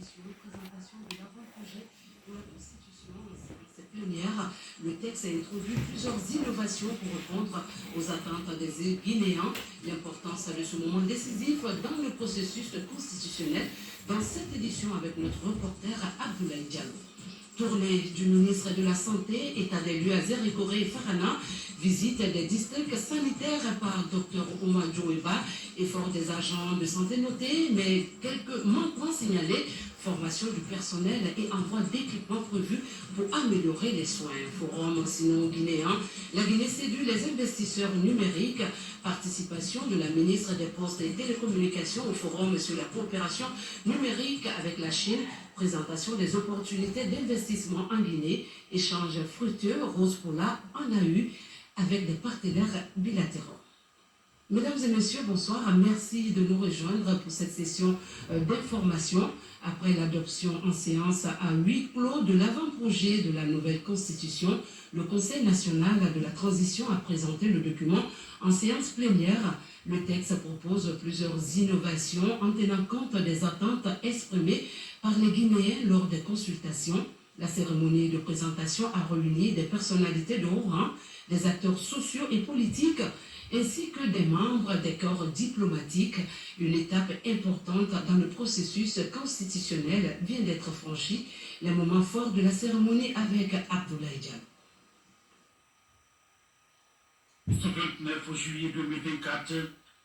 présentation de l'avant-projet de la Constitution. Cette plénière, le texte a introduit plusieurs innovations pour répondre aux attentes des Guinéens. L'importance de ce moment décisif dans le processus constitutionnel dans cette édition avec notre reporter Abdoulaye Diallo. Tournée du ministre de la Santé, état des lieux à Zérigoré et Farana, visite des districts sanitaires par Dr Oumar Djoueba, effort des agents de santé notés, mais quelques manquements signalés, formation du personnel et envoi d'équipements prévus pour améliorer les soins. Forum sino-guinéen, la Guinée séduit les investisseurs numériques, participation de la ministre des Postes et Télécommunications au forum sur la coopération numérique avec la Chine, présentation des opportunités d'investissement en Guinée, échange fructueux, Rose Poula en a eu avec des partenaires bilatéraux. Mesdames et messieurs, bonsoir. Merci de nous rejoindre pour cette session d'information. Après l'adoption en séance à huis clos de l'avant-projet de la nouvelle Constitution, le Conseil national de la transition a présenté le document en séance plénière. Le texte propose plusieurs innovations en tenant compte des attentes exprimées par les Guinéens lors des consultations. La cérémonie de présentation a réuni des personnalités de haut rang, des acteurs sociaux et politiques, ainsi que des membres des corps diplomatiques. Une étape importante dans le processus constitutionnel vient d'être franchie. Les moments forts de la cérémonie avec Abdoulaye Diallo. Ce 29 juillet 2024,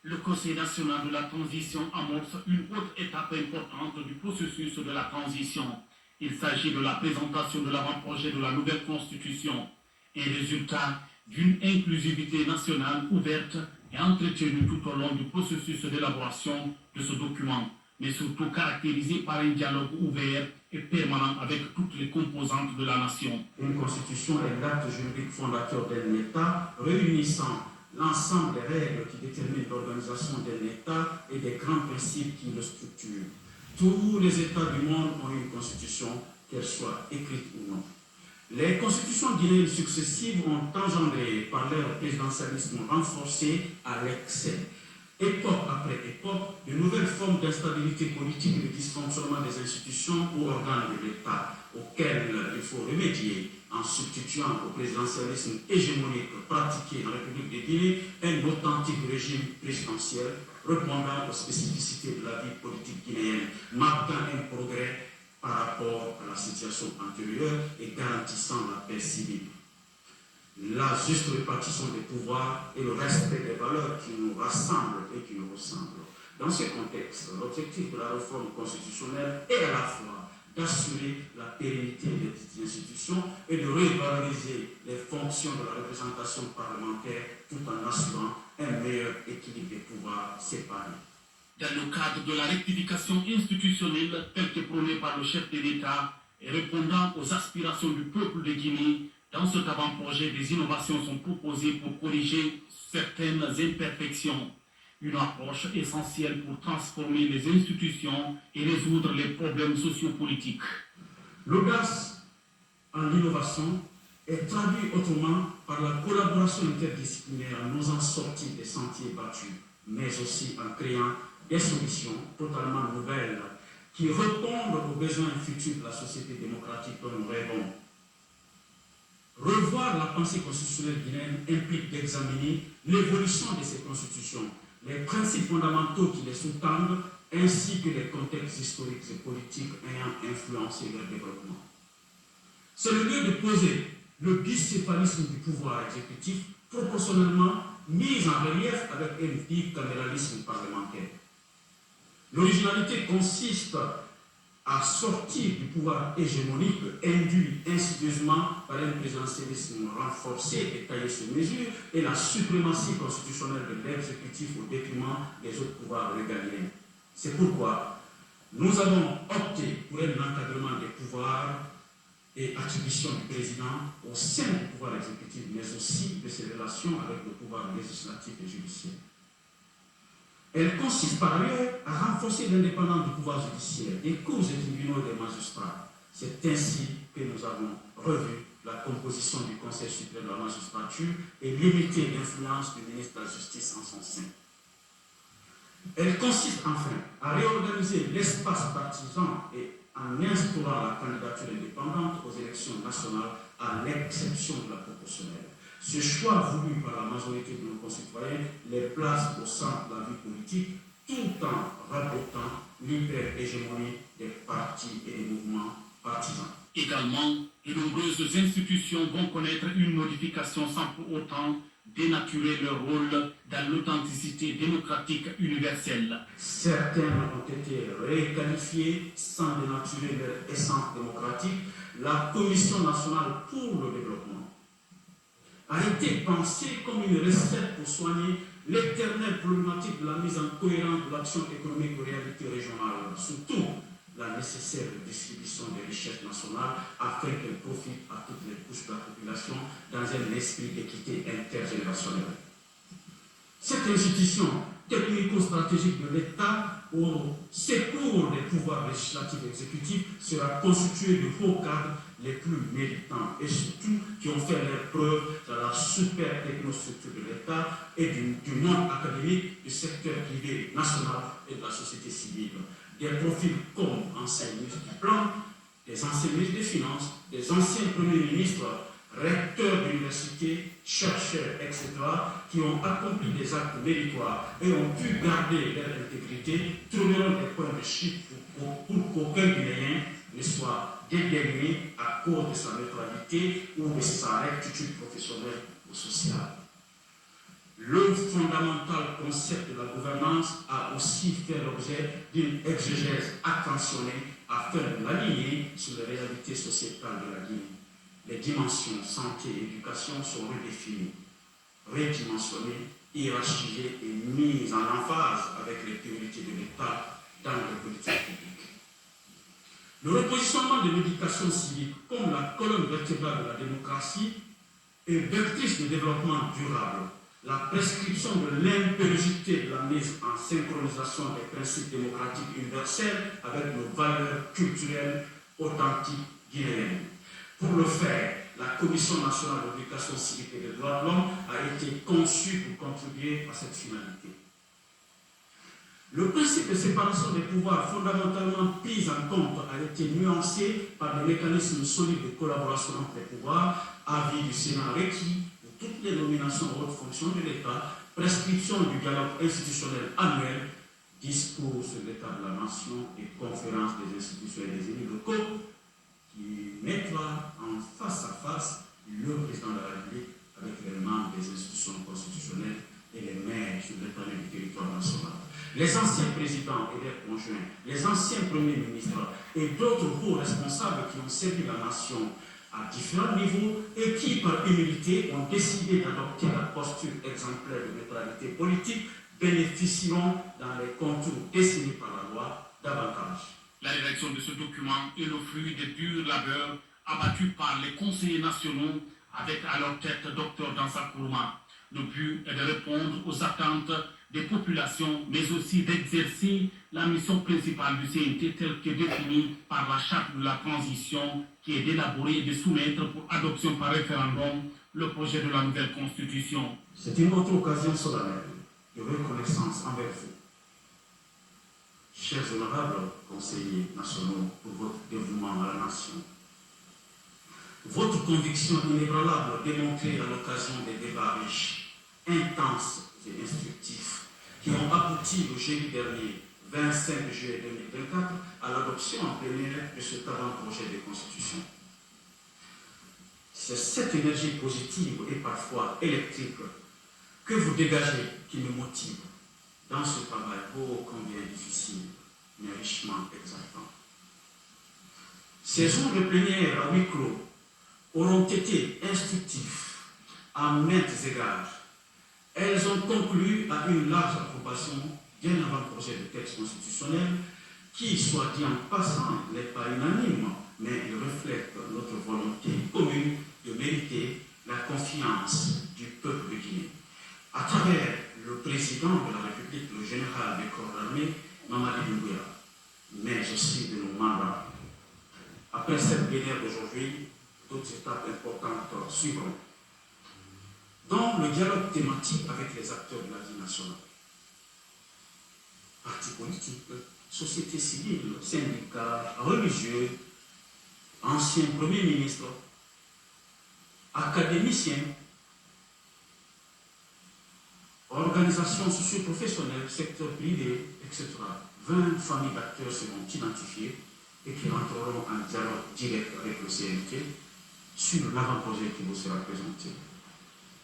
le Conseil national de la transition amorce une autre étape importante du processus de la transition. Il s'agit de la présentation de l'avant-projet de la nouvelle Constitution, un résultat d'une inclusivité nationale ouverte et entretenue tout au long du processus d'élaboration de ce document, mais surtout caractérisé par un dialogue ouvert et permanent avec toutes les composantes de la nation. Une constitution est l'acte juridique fondateur d'un État, réunissant l'ensemble des règles qui déterminent l'organisation d'un État et des grands principes qui le structurent. Tous les États du monde ont une constitution, qu'elle soit écrite ou non. Les constitutions guinéennes successives ont engendré par leur présidentialisme renforcé à l'excès, époque après époque, de nouvelles formes d'instabilité politique et de dysfonctionnement des institutions ou organes de l'État, auxquels il faut remédier en substituant au présidentialisme hégémonique pratiqué en République de Guinée un authentique régime présidentiel répondant aux spécificités de la vie politique guinéenne, marquant un progrès par rapport à la situation antérieure et garantissant la paix civile, la juste répartition des pouvoirs et le respect des valeurs qui nous rassemblent et qui nous ressemblent. Dans ce contexte, l'objectif de la réforme constitutionnelle est à la fois d'assurer la pérennité des institutions et de revaloriser les fonctions de la représentation parlementaire tout en assurant un meilleur équilibre des pouvoirs séparés. Dans le cadre de la rectification institutionnelle telle que prônée par le chef de l'État et répondant aux aspirations du peuple de Guinée, dans cet avant-projet, des innovations sont proposées pour corriger certaines imperfections. Une approche essentielle pour transformer les institutions et résoudre les problèmes sociopolitiques. L'audace en innovation est traduite autrement par la collaboration interdisciplinaire nous en sortir des sentiers battus, mais aussi en créant des solutions totalement nouvelles qui répondent aux besoins futurs de la société démocratique dont nous rêvons. Revoir la pensée constitutionnelle guinéenne implique d'examiner l'évolution de ces constitutions, les principes fondamentaux qui les sous-tendent, ainsi que les contextes historiques et politiques ayant influencé leur développement. C'est le lieu de poser le bicéphalisme du pouvoir exécutif proportionnellement mis en relief avec un bicaméralisme parlementaire. L'originalité consiste à sortir du pouvoir hégémonique induit insidieusement par un présidentialisme renforcé et taillé sur mesure et la suprématie constitutionnelle de l'exécutif au détriment des autres pouvoirs régaliens. C'est pourquoi nous avons opté pour un encadrement des pouvoirs et attribution du président au sein du pouvoir exécutif, mais aussi de ses relations avec le pouvoir législatif et judiciaire. Elle consiste par ailleurs à renforcer l'indépendance du pouvoir judiciaire, des cours et tribunaux des magistrats. C'est ainsi que nous avons revu la composition du Conseil suprême de la magistrature et limité l'influence du ministre de la Justice en son sein. Elle consiste enfin à réorganiser l'espace partisan et en instaurant la candidature indépendante aux élections nationales à l'exception de la proportionnelle. Ce choix voulu par la majorité de nos concitoyens les place au centre de la vie politique tout en rabotant l'hyper-hégémonie des partis et des mouvements partisans. Également, de nombreuses institutions vont connaître une modification sans pour autant dénaturer leur rôle dans l'authenticité démocratique universelle. Certaines ont été requalifiées sans dénaturer leur essence démocratique. La Commission nationale pour le développement a été pensée comme une recette pour soigner l'éternelle problématique de la mise en cohérence de l'action économique aux réalités régionales, surtout la nécessaire distribution des richesses nationales afin qu'elles profitent à toutes les couches de la population dans un esprit d'équité intergénérationnelle. Cette institution technico-stratégique de l'État au secours des pouvoirs législatifs et exécutifs sera constituée de hauts cadres les plus méritants et surtout qui ont fait leurs preuves dans la super technostructure de l'État et du monde académique, du secteur privé national et de la société civile. Des profils comme anciens ministres du Plan, des anciens ministres des Finances, des anciens premiers ministres, recteurs d'universités, chercheurs, etc., qui ont accompli des actes méritoires et ont pu garder leur intégrité, trouveront des points de chute pour qu'aucun Guinéen ne soit déterminé à cause de sa neutralité ou de sa rectitude professionnelle ou sociale. Le fondamental concept de la gouvernance a aussi fait l'objet d'une exégèse attentionnée afin de l'aligner sur les réalités sociétales de la Guinée. Les dimensions santé et éducation sont redéfinies, redimensionnées, hiérarchisées et mises en emphase avec les priorités de l'État dans les politiques publiques. Le repositionnement de l'éducation civique comme la colonne vertébrale de la démocratie est vectrice de développement durable. La prescription de l'impériosité de la mise en synchronisation des principes démocratiques universels avec nos valeurs culturelles authentiques guinéennes. Pour le faire, la Commission nationale de l'éducation civique et des droits de l'homme a été conçue pour contribuer à cette finalité. Le principe de séparation des pouvoirs fondamentalement pris en compte a été nuancé par des mécanismes solides de collaboration entre les pouvoirs, avis du Sénat requis pour toutes les nominations aux hautes fonctions de l'État, prescription du dialogue institutionnel annuel, discours sur l'état de la nation et conférence des institutions et des élus locaux qui mettra en face à face le président de la République avec les membres des institutions constitutionnelles et les maires sur l'étendue du territoire national. Les anciens présidents et leurs conjoints, les anciens premiers ministres et d'autres hauts responsables qui ont servi la nation à différents niveaux et qui, par humilité, ont décidé d'adopter la posture exemplaire de neutralité politique bénéficieront dans les contours dessinés par la loi davantage. La rédaction de ce document est le fruit des durs labeurs abattus par les conseillers nationaux avec à leur tête Dr Dansa Kourma. Le but est de répondre aux attentes des populations, mais aussi d'exercer la mission principale du CNT telle que définie par la charte de la transition qui est d'élaborer et de soumettre pour adoption par référendum le projet de la nouvelle constitution. C'est une autre occasion solennelle de reconnaissance envers vous, chers honorables conseillers nationaux, pour votre dévouement à la nation. Votre conviction inébranlable démontrée à l'occasion des débats riches, intenses et instructifs qui ont abouti le jeudi dernier, 25 juillet 2024, à l'adoption en plénière de cet avant-projet de constitution. C'est cette énergie positive et parfois électrique que vous dégagez qui me motive dans ce travail ô combien difficile, mais richement exaltant. Ces jours de plénière à huis clos auront été instructifs à maintes égards. Elles ont conclu à une large approbation bien avant le projet de texte constitutionnel qui, soit dit en passant, n'est pas unanime, mais il reflète notre volonté commune de mériter la confiance du peuple de Guinée. À travers le président de la République, le général des corps d'armée, Mamadi Doumbouya, mais aussi de nos mandats. Après cette plénière d'aujourd'hui, d'autres étapes importantes suivront, dont le dialogue thématique avec les acteurs de la vie nationale, partis politiques, société civile, syndicats, religieux, anciens premiers ministres, académiciens, organisations socio-professionnelles, secteur privé, etc. 20 familles d'acteurs seront identifiées et qui entreront en dialogue direct avec le CNT sur l'avant-projet qui vous sera présenté.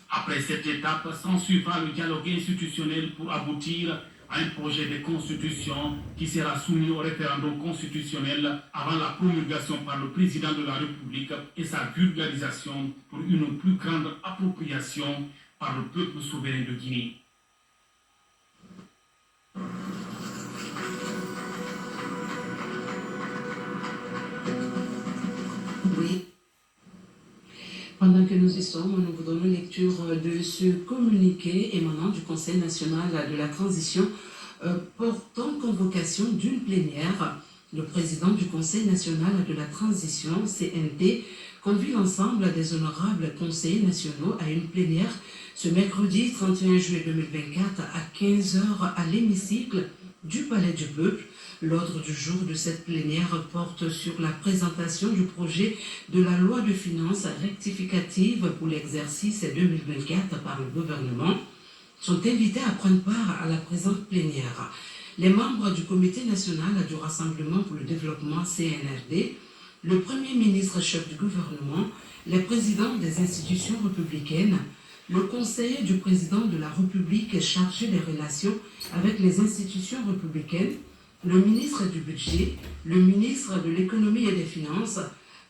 Après cette étape, s'ensuivra le dialogue institutionnel pour aboutir à un projet de constitution qui sera soumis au référendum constitutionnel avant la promulgation par le président de la République et sa vulgarisation pour une plus grande appropriation par le peuple souverain de Guinée. Oui. Pendant que nous y sommes, nous vous donnons lecture de ce communiqué émanant du Conseil national de la transition portant convocation d'une plénière. Le président du Conseil national de la transition, CNT, conduit l'ensemble des honorables conseillers nationaux à une plénière ce mercredi 31 juillet 2024 à 15 h à l'hémicycle du Palais du Peuple. L'ordre du jour de cette plénière porte sur la présentation du projet de la loi de finances rectificative pour l'exercice 2024 par le gouvernement. Sont invités à prendre part à la présente plénière les membres du Comité national du Rassemblement pour le développement CNRD, le Premier ministre chef du gouvernement, les présidents des institutions républicaines, le conseiller du président de la République chargé des relations avec les institutions républicaines, le ministre du Budget, le ministre de l'Économie et des Finances,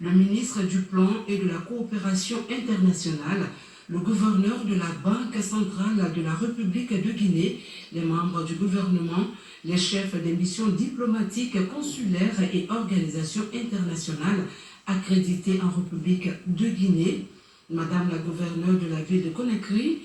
le ministre du Plan et de la Coopération internationale, le gouverneur de la Banque centrale de la République de Guinée, les membres du gouvernement, les chefs des missions diplomatiques, consulaires et organisations internationales accréditées en République de Guinée, Madame la gouverneure de la ville de Conakry,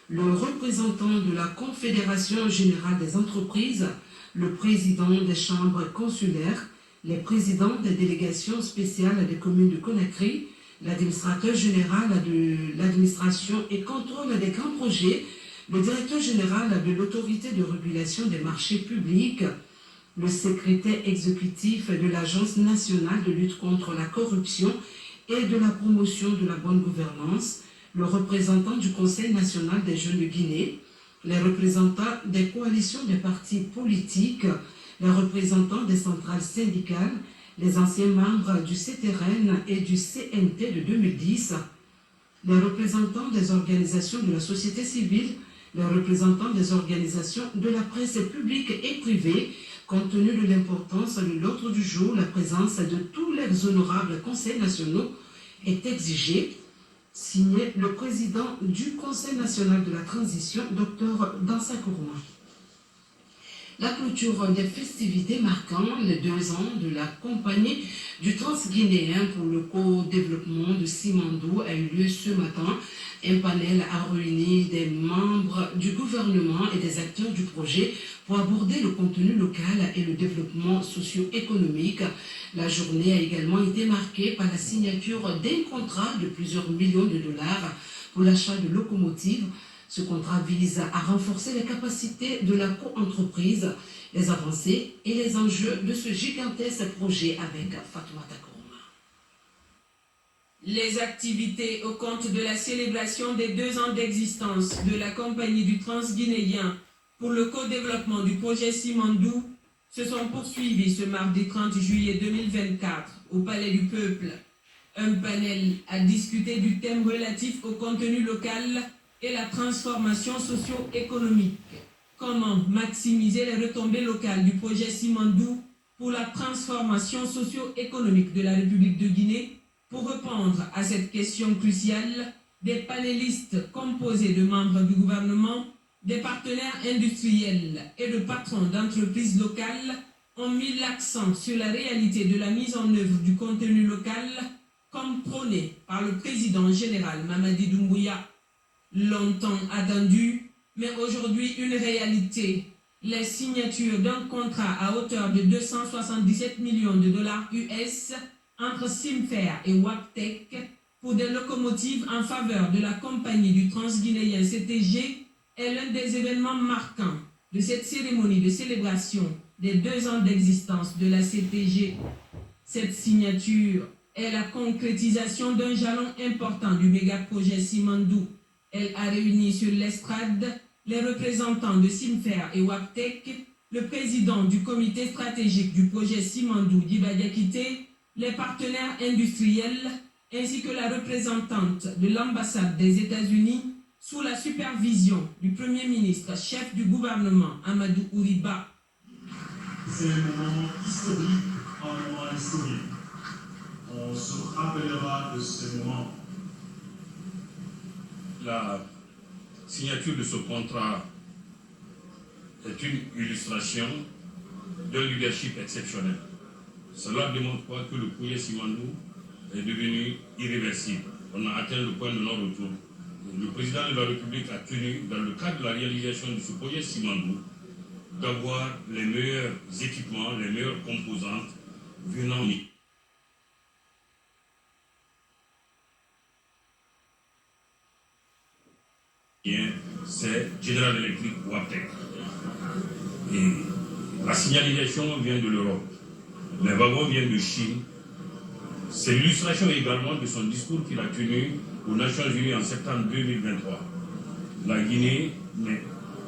le représentant de la Confédération générale des entreprises, le président des chambres consulaires, les présidents des délégations spéciales des communes de Conakry, l'administrateur général de l'administration et contrôle des grands projets, le directeur général de l'autorité de régulation des marchés publics, le secrétaire exécutif de l'Agence nationale de lutte contre la corruption et de la promotion de la bonne gouvernance, le représentant du Conseil national des jeunes de Guinée, les représentants des coalitions des partis politiques, les représentants des centrales syndicales, les anciens membres du CTRN et du CNT de 2010, les représentants des organisations de la société civile, les représentants des organisations de la presse publique et privée. Compte tenu de l'importance de l'ordre du jour, la présence de tous les honorables conseils nationaux est exigée. Signé le président du Conseil national de la transition, Dr Dansa Kourouma. La clôture des festivités marquant les 2 ans de la compagnie du Transguinéen pour le co-développement de Simandou a eu lieu ce matin. Un panel a réuni des membres du gouvernement et des acteurs du projet pour aborder le contenu local et le développement socio-économique. La journée a également été marquée par la signature d'un contrat de plusieurs millions de dollars pour l'achat de locomotives. Ce contrat vise à renforcer les capacités de la co-entreprise, les avancées et les enjeux de ce gigantesque projet avec Fatoumata Kourouma. Les activités au compte de la célébration des 2 ans d'existence de la compagnie du Transguinéen pour le co-développement du projet Simandou se sont poursuivies ce mardi 30 juillet 2024 au Palais du Peuple. Un panel a discuté du thème relatif au contenu local et la transformation socio-économique. Comment maximiser les retombées locales du projet Simandou pour la transformation socio-économique de la République de Guinée? Pour répondre à cette question cruciale, des panélistes composés de membres du gouvernement, des partenaires industriels et de patrons d'entreprises locales ont mis l'accent sur la réalité de la mise en œuvre du contenu local comme prôné par le président général Mamadi Doumbouya. Longtemps attendu, mais aujourd'hui une réalité. Les signatures d'un contrat à hauteur de 277 millions de dollars US entre Simfer et Waptec pour des locomotives en faveur de la compagnie du Transguinéen CTG est l'un des événements marquants de cette cérémonie de célébration des 2 ans d'existence de la CPG. Cette signature est la concrétisation d'un jalon important du méga-projet Simandou. Elle a réuni sur l'estrade les représentants de Simfer et Waptek, le président du comité stratégique du projet Simandou Diba Diakité, les partenaires industriels, ainsi que la représentante de l'ambassade des États-Unis, sous la supervision du Premier ministre, chef du gouvernement, Amadou Ouriba. C'est un moment historique, un moment historique. On se rappellera de ce moment. La signature de ce contrat est une illustration d'un leadership exceptionnel. Cela démontre quoi que le projet Simandou est devenu irréversible. On a atteint le point de non-retour. Le président de la République a tenu, dans le cadre de la réalisation de ce projet Simandou, d'avoir les meilleurs équipements, les meilleures composantes venant c'est General Electric Waptek. Et la signalisation vient de l'Europe. Les wagons viennent de Chine. C'est l'illustration également de son discours qu'il a tenu aux Nations Unies en septembre 2023. La Guinée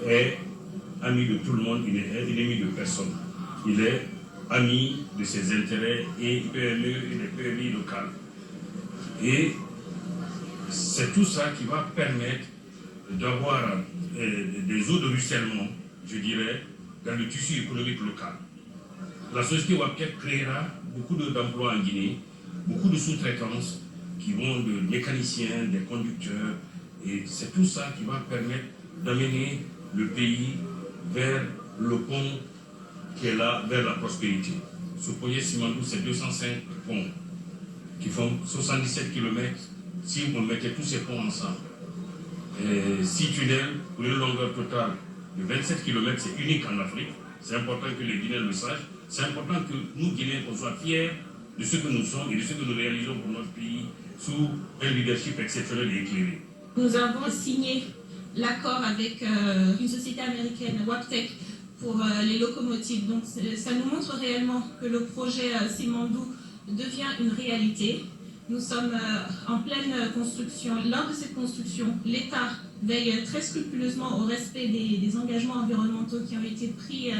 est amie de tout le monde, il n'est ennemi de personne. Il est ami de ses intérêts et PME et des PMI locales. Et c'est tout ça qui va permettre d'avoir des eaux de ruissellement, je dirais, dans le tissu économique local. La société Waptek créera beaucoup d'emplois en Guinée, beaucoup de sous-traitances qui vont de mécaniciens, des conducteurs, et c'est tout ça qui va permettre d'amener le pays vers le pont qui est là, vers la prospérité. Ce projet Simandou, c'est 205 ponts qui font 77 km si on mettait tous ces ponts ensemble. 6 tunnels pour une longueur totale de 27 km, c'est unique en Afrique. C'est important que les Guinéens le sachent. C'est important que nous, Guinéens, qu'on soit fiers de ce que nous sommes et de ce que nous réalisons pour notre pays sous un leadership exceptionnel et éclairé. Nous avons signé l'accord avec une société américaine, Waptek, pour les locomotives. Donc ça nous montre réellement que le projet Simandou devient une réalité. Nous sommes en pleine construction. Lors de cette construction, l'État veille très scrupuleusement au respect des engagements environnementaux qui ont été pris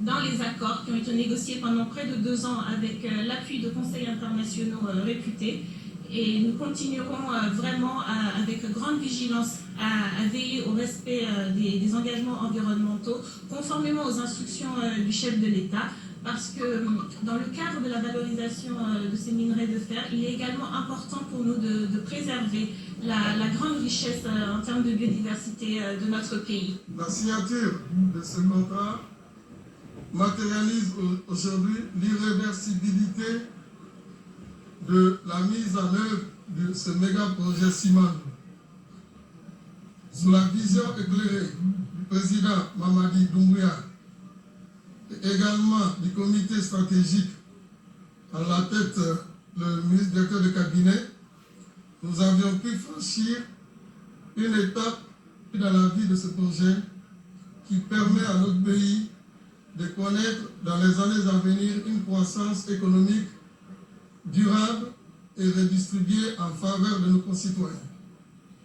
dans les accords, qui ont été négociés pendant près de 2 ans avec l'appui de conseils internationaux réputés. Et nous continuerons vraiment avec grande vigilance à veiller au respect des engagements environnementaux, conformément aux instructions du chef de l'État. Parce que dans le cadre de la valorisation de ces minerais de fer, il est également important pour nous de préserver la grande richesse en termes de biodiversité de notre pays. La signature de ce contrat matérialise aujourd'hui l'irréversibilité de la mise en œuvre de ce méga projet Simandou. Sous la vision éclairée du président Mamadi Doumbouya, également du comité stratégique à la tête le ministre directeur de cabinet, nous avions pu franchir une étape dans la vie de ce projet qui permet à notre pays de connaître dans les années à venir une croissance économique durable et redistribuée en faveur de nos concitoyens.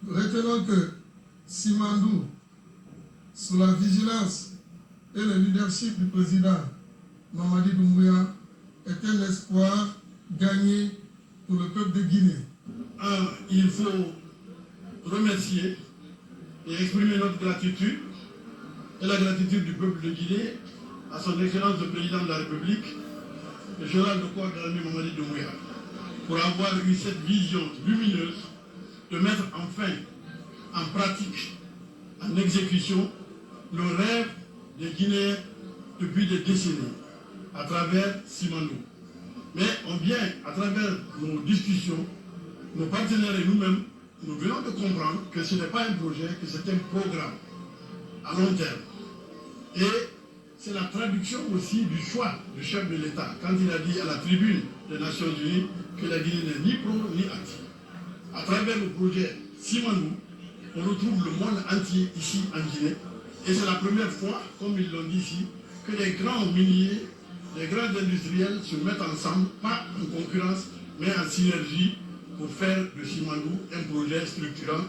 Retenons que Simandou, sous la vigilance et le leadership du président Mamadi Doumbouya, est un espoir gagné pour le peuple de Guinée. Il faut remercier et exprimer notre gratitude et la gratitude du peuple de Guinée à son excellence le président de la République, le général de corps Dramé Mamadi Doumbouya, pour avoir eu cette vision lumineuse de mettre enfin en pratique, en exécution, le rêve des Guinéens depuis des décennies, à travers Simandou. Mais on vient, à travers nos discussions, nos partenaires et nous-mêmes, nous venons de comprendre que ce n'est pas un projet, que c'est un programme à long terme. Et c'est la traduction aussi du choix du chef de l'État, quand il a dit à la tribune des Nations Unies que la Guinée n'est ni pro ni anti. À travers le projet Simandou, on retrouve le monde entier ici en Guinée. Et c'est la première fois, comme ils l'ont dit ici, que les grands miniers, les grands industriels se mettent ensemble, pas en concurrence, mais en synergie pour faire de Simandou un projet structurant,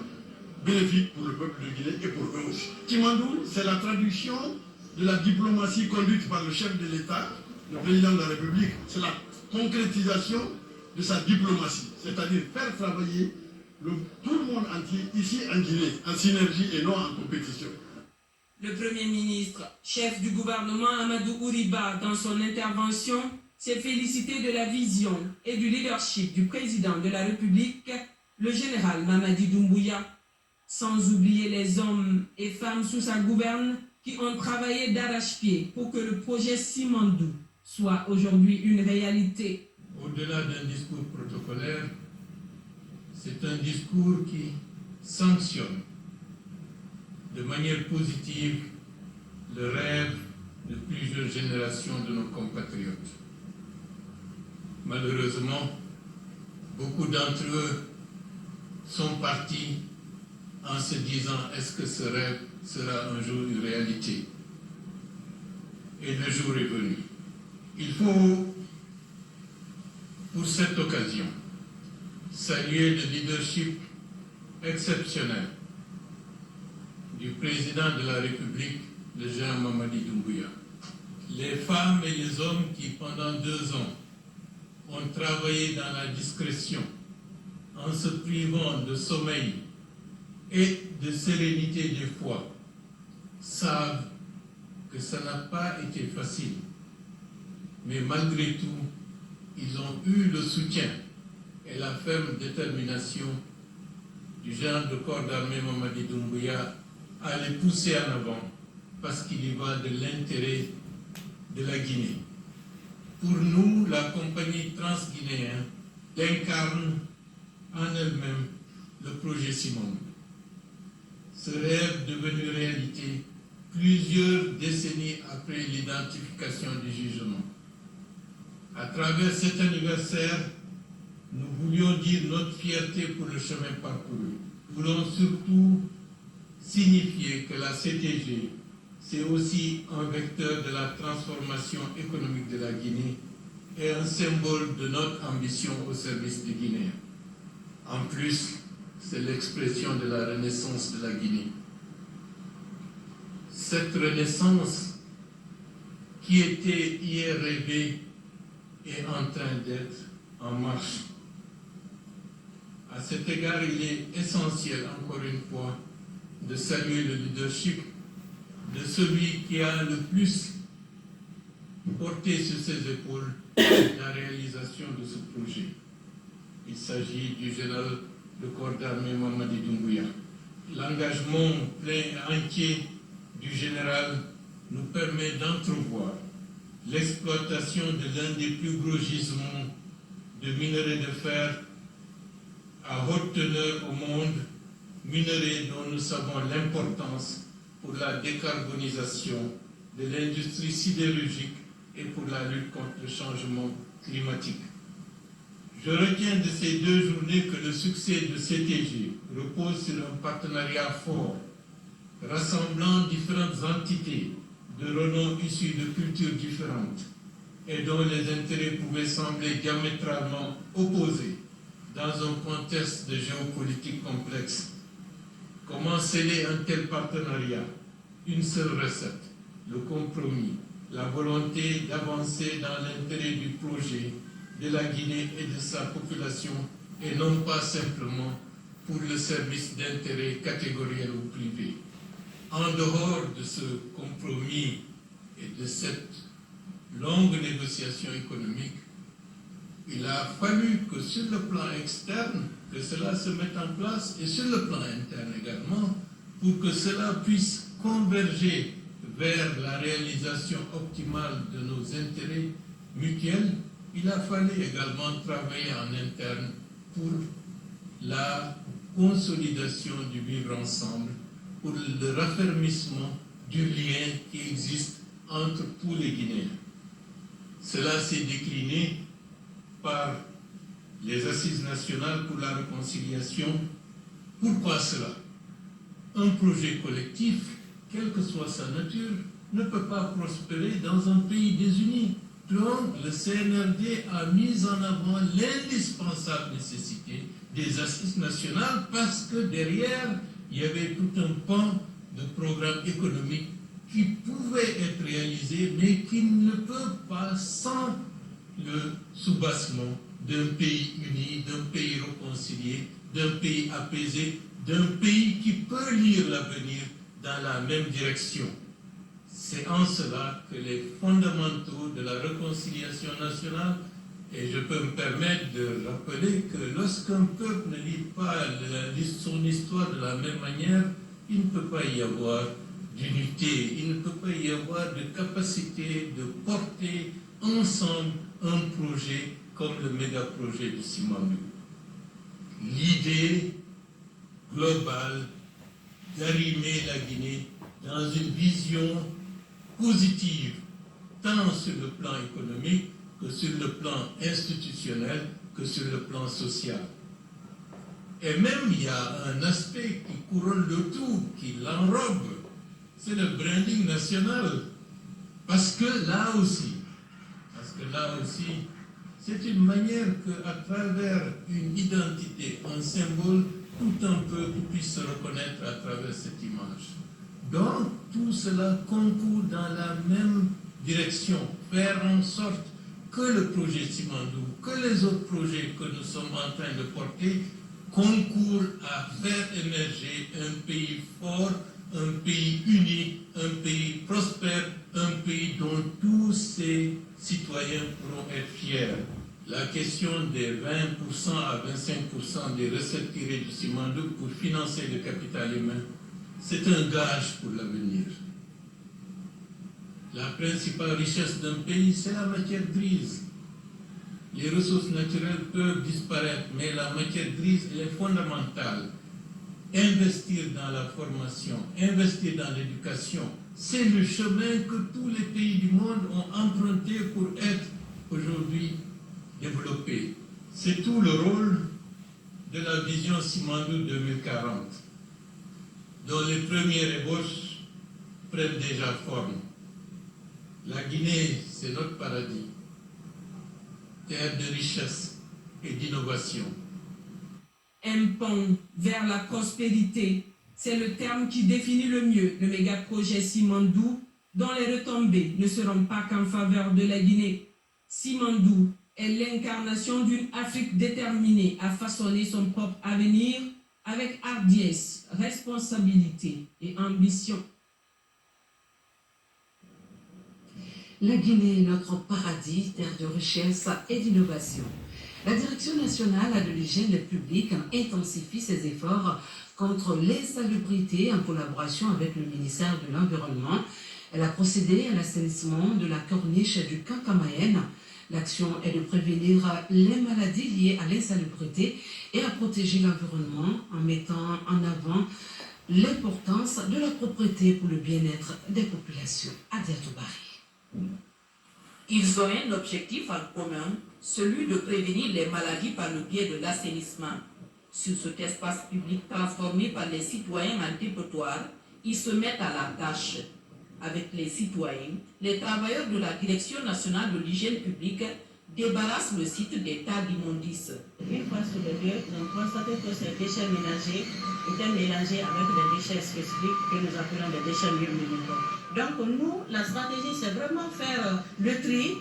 bénéfique pour le peuple de Guinée et pour eux aussi. Simandou, c'est la traduction de la diplomatie conduite par le chef de l'État, le président de la République. C'est la concrétisation de sa diplomatie, c'est-à-dire faire travailler tout le monde entier ici en Guinée, en synergie et non en compétition. Le Premier ministre, chef du gouvernement Amadou Ouriba, dans son intervention, s'est félicité de la vision et du leadership du président de la République, le général Mamadi Doumbouya, sans oublier les hommes et femmes sous sa gouverne qui ont travaillé d'arrache-pied pour que le projet Simandou soit aujourd'hui une réalité. Au-delà d'un discours protocolaire, c'est un discours qui sanctionne de manière positive le rêve de plusieurs générations de nos compatriotes. Malheureusement, beaucoup d'entre eux sont partis en se disant est-ce que ce rêve sera un jour une réalité? Et le jour est venu. Il faut, pour cette occasion, saluer le leadership exceptionnel du président de la République, le général Mamadi Doumbouya. Les femmes et les hommes qui, pendant 2 ans, ont travaillé dans la discrétion, en se privant de sommeil et de sérénité des fois, savent que ça n'a pas été facile. Mais malgré tout, ils ont eu le soutien et la ferme détermination du général de corps d'armée Mamadi Doumbouya à les pousser en avant parce qu'il y va de l'intérêt de la Guinée. Pour nous, la compagnie transguinéenne incarne en elle-même le projet Simandou. Ce rêve devenu réalité plusieurs décennies après l'identification du jugement. À travers cet anniversaire, nous voulions dire notre fierté pour le chemin parcouru. Nous voulons surtout signifier que la CTG, c'est aussi un vecteur de la transformation économique de la Guinée et un symbole de notre ambition au service des Guinéens. En plus, c'est l'expression de la renaissance de la Guinée. Cette renaissance qui était hier rêvée est en train d'être en marche. À cet égard, il est essentiel, encore une fois, de saluer le leadership de celui qui a le plus porté sur ses épaules la réalisation de ce projet. Il s'agit du général de corps d'armée Mamadi Doumbouya. L'engagement plein et entier du général nous permet d'entrevoir l'exploitation de l'un des plus gros gisements de minerais de fer à haute teneur au monde, minerais dont nous savons l'importance pour la décarbonisation de l'industrie sidérurgique et pour la lutte contre le changement climatique. Je retiens de ces 2 journées que le succès de CTG repose sur un partenariat fort, rassemblant différentes entités de renom issus de cultures différentes et dont les intérêts pouvaient sembler diamétralement opposés dans un contexte de géopolitique complexe. Comment sceller un tel partenariat? Une seule recette, le compromis, la volonté d'avancer dans l'intérêt du projet, de la Guinée et de sa population, et non pas simplement pour le service d'intérêt catégoriel ou privé. En dehors de ce compromis et de cette longue négociation économique, il a fallu que sur le plan externe, que cela se mette en place, et sur le plan interne également, pour que cela puisse converger vers la réalisation optimale de nos intérêts mutuels. Il a fallu également travailler en interne pour la consolidation du vivre ensemble, pour le raffermissement du lien qui existe entre tous les Guinéens. Cela s'est décliné par les assises nationales pour la réconciliation. Pourquoi cela? Un projet collectif, quelle que soit sa nature, ne peut pas prospérer dans un pays désuni. Donc, le CNRD a mis en avant l'indispensable nécessité des assises nationales parce que derrière, il y avait tout un pan de programmes économiques qui pouvaient être réalisés, mais qui ne peuvent pas sans le soubassement d'un pays uni, d'un pays réconcilié, d'un pays apaisé, d'un pays qui peut lire l'avenir dans la même direction. C'est en cela que les fondamentaux de la réconciliation nationale, et je peux me permettre de rappeler que lorsqu'un peuple ne lit pas son histoire de la même manière, il ne peut pas y avoir d'unité, il ne peut pas y avoir de capacité de porter ensemble un projet comme le méga-projet de Simandou. L'idée globale d'arrimer la Guinée dans une vision positive, tant sur le plan économique que sur le plan institutionnel, que sur le plan social. Et même il y a un aspect qui couronne le tout, qui l'enrobe, c'est le branding national. Parce que là aussi, c'est une manière qu'à travers une identité, un symbole, tout un peuple puisse se reconnaître à travers cette image. Donc, tout cela concourt dans la même direction, faire en sorte que le projet Simandou, que les autres projets que nous sommes en train de porter, concourent à faire émerger un pays fort, un pays uni, un pays prospère, un pays dont tous ses citoyens pourront être fiers. La question des 20% à 25% des recettes tirées du Simandou pour financer le capital humain, c'est un gage pour l'avenir. La principale richesse d'un pays, c'est la matière grise. Les ressources naturelles peuvent disparaître, mais la matière grise, elle est fondamentale. Investir dans la formation, investir dans l'éducation, c'est le chemin que tous les pays du monde ont emprunté pour être aujourd'hui développés. C'est tout le rôle de la vision Simandou 2040, dont les premières ébauches prennent déjà forme. La Guinée, c'est notre paradis, terre de richesse et d'innovation. Un pont vers la prospérité, c'est le terme qui définit le mieux le méga-projet Simandou, dont les retombées ne seront pas qu'en faveur de la Guinée. Simandou est l'incarnation d'une Afrique déterminée à façonner son propre avenir avec hardiesse, responsabilité et ambition. La Guinée est notre paradis, terre de richesse et d'innovation. La Direction nationale de l'hygiène publique intensifie ses efforts contre l'insalubrité en collaboration avec le ministère de l'Environnement. Elle a procédé à l'assainissement de la corniche du Cancamayen. L'action est de prévenir les maladies liées à l'insalubrité et à protéger l'environnement en mettant en avant l'importance de la propreté pour le bien-être des populations. Adiatou Bari. Ils ont un objectif en commun, celui de prévenir les maladies par le biais de l'assainissement. Sur cet espace public transformé par les citoyens en dépotoir, ils se mettent à la tâche. Avec les citoyens, les travailleurs de la Direction nationale de l'hygiène publique débarrassent le site des tas d'immondices. Une fois sur les deux, nous avons constaté que ces déchets ménagers étaient mélangés avec des déchets spécifiques que nous appelons des déchets murmuricoles. Donc nous, la stratégie, c'est vraiment faire le tri,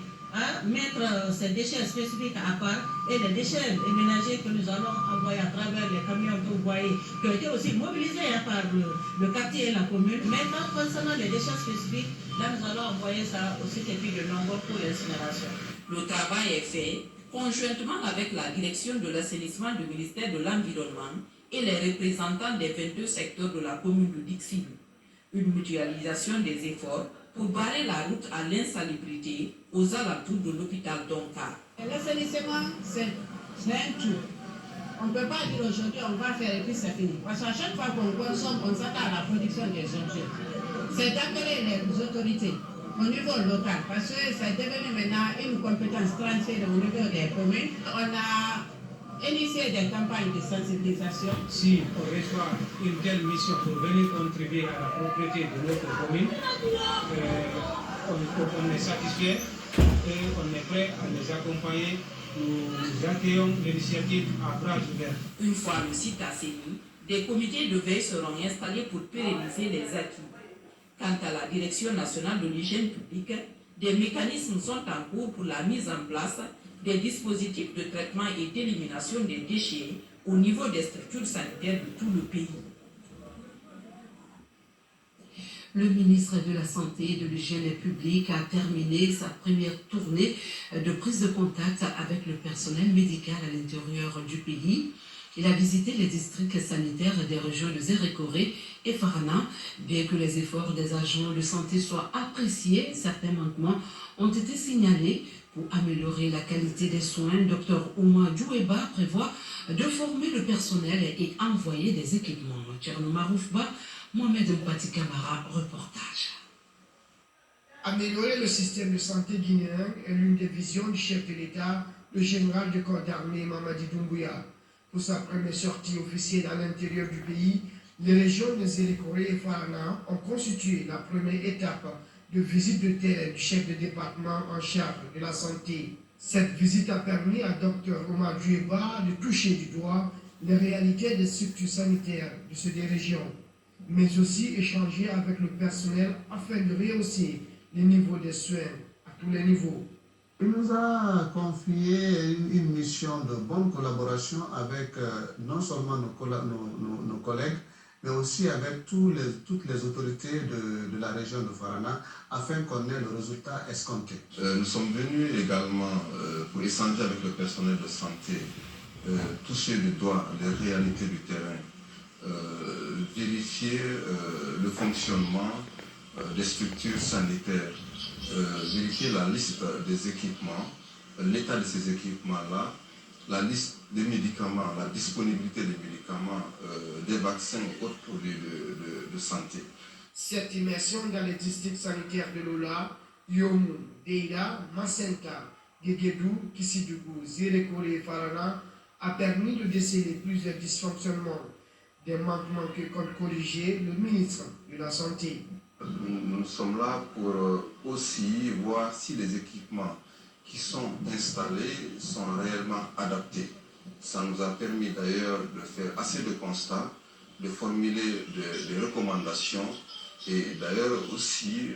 mettre ces déchets spécifiques à part et les déchets ménagers que nous allons envoyer à travers les camions que vous voyez, qui ont été aussi mobilisés par le quartier et la commune. Maintenant, concernant les déchets spécifiques, là nous allons envoyer ça au site de Longo pour l'incinération. Le travail est fait conjointement avec la direction de l'assainissement du ministère de l'Environnement et les représentants des 22 secteurs de la commune de Dixilou. Une mutualisation des efforts pour barrer la route à l'insalubrité aux alentours de l'hôpital d'Onka. L'assainissement, c'est un tout. On ne peut pas dire aujourd'hui on va faire et puis c'est fini. Parce qu'à chaque fois qu'on consomme, on s'attend à la production des objets. C'est d'appeler les autorités au niveau local, parce que ça est devenu maintenant une compétence transférée au niveau des communes. On a initier des campagnes de sensibilisation. Si on reçoit une telle mission pour venir contribuer à la propriété de notre commune, on est satisfait et on est prêt à les accompagner. Nous accueillons l'initiative à bras ouverts. Une fois le site assaini, des comités de veille seront installés pour pérenniser les acquis. Quant à la Direction nationale de l'hygiène publique, des mécanismes sont en cours pour la mise en place des dispositifs de traitement et d'élimination des déchets au niveau des structures sanitaires de tout le pays. Le ministre de la Santé et de l'Hygiène publique a terminé sa première tournée de prise de contact avec le personnel médical à l'intérieur du pays. Il a visité les districts sanitaires des régions de Zérékoré et Farana. Bien que les efforts des agents de santé soient appréciés, certains manquements ont été signalés. Pour améliorer la qualité des soins, Dr Ouma Djoueba prévoit de former le personnel et envoyer des équipements. Tcherno Maroufba, Mohamed Mpati Kamara, reportage. Améliorer le système de santé guinéen est l'une des visions du chef de l'État, le général du corps d'armée Mamadi Doumbouya. Pour sa première sortie officielle à l'intérieur du pays, les régions de Zérékoré et Farana ont constitué la première étape de visite de terrain du chef de département en charge de la santé. Cette visite a permis à Dr Omar Djoueba de toucher du doigt les réalités des structures sanitaires de ces deux régions, mais aussi échanger avec le personnel afin de rehausser les niveaux des soins à tous les niveaux. Il nous a confié une mission de bonne collaboration avec non seulement nos collègues, mais aussi avec toutes les autorités de la région de Farana, afin qu'on ait le résultat escompté. Nous sommes venus également pour échanger avec le personnel de santé, toucher du doigt les réalités du terrain, vérifier le fonctionnement des structures sanitaires, vérifier la liste des équipements, l'état de ces équipements-là, la liste des médicaments, la disponibilité des médicaments, des vaccins et autres produits de santé. Cette immersion dans les districts sanitaires de Lola, Yomu, Deira, Macenta, Guéguédou, Kissidougou, Zérékoré et Farana a permis de déceler plusieurs dysfonctionnements, des manquements que compte corriger le ministre de la Santé. Nous sommes là pour aussi voir si les équipements qui sont installés sont réellement adaptés. Ça nous a permis d'ailleurs de faire assez de constats, de formuler des recommandations et d'ailleurs aussi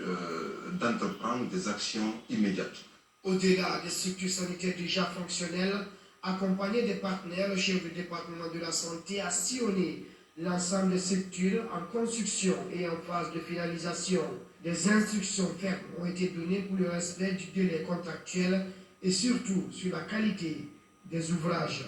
d'entreprendre des actions immédiates. Au-delà des structures sanitaires déjà fonctionnelles, accompagné des partenaires, le chef du département de la santé a sillonné l'ensemble des structures en construction et en phase de finalisation. Des instructions fermes ont été données pour le respect du délai contractuel et surtout sur la qualité des ouvrages.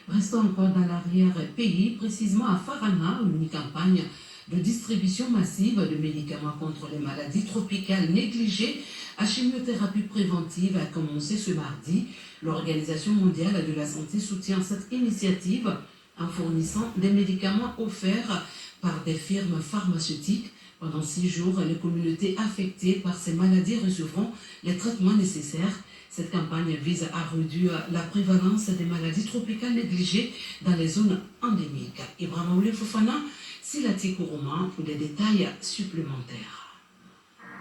Restons encore dans l'arrière-pays, précisément à Farana, où une campagne de distribution massive de médicaments contre les maladies tropicales négligées à chimiothérapie préventive a commencé ce mardi. L'Organisation mondiale de la santé soutient cette initiative en fournissant des médicaments offerts par des firmes pharmaceutiques. Pendant 6 jours, les communautés affectées par ces maladies recevront les traitements nécessaires. Cette campagne vise à réduire la prévalence des maladies tropicales négligées dans les zones endémiques. Ibrahima Oulé Fofana, Silati Kourouma pour des détails supplémentaires.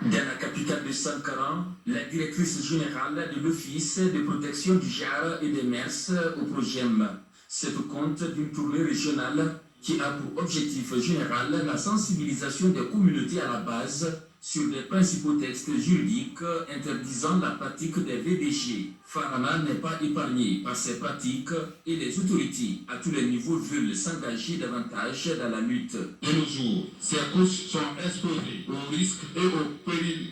Dans la capitale de Sankara, la directrice générale de l'Office de protection du genre et des mers au PROGEM se compte d'une tournée régionale qui a pour objectif général la sensibilisation des communautés à la base sur les principaux textes juridiques interdisant la pratique des VDG. Farana n'est pas épargné par ces pratiques et les autorités à tous les niveaux veulent s'engager davantage dans la lutte. De nos jours, ces couches sont exposées aux risques et aux périls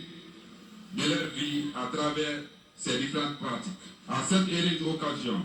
de leur vie à travers ces différentes pratiques. À cette heureuse occasion,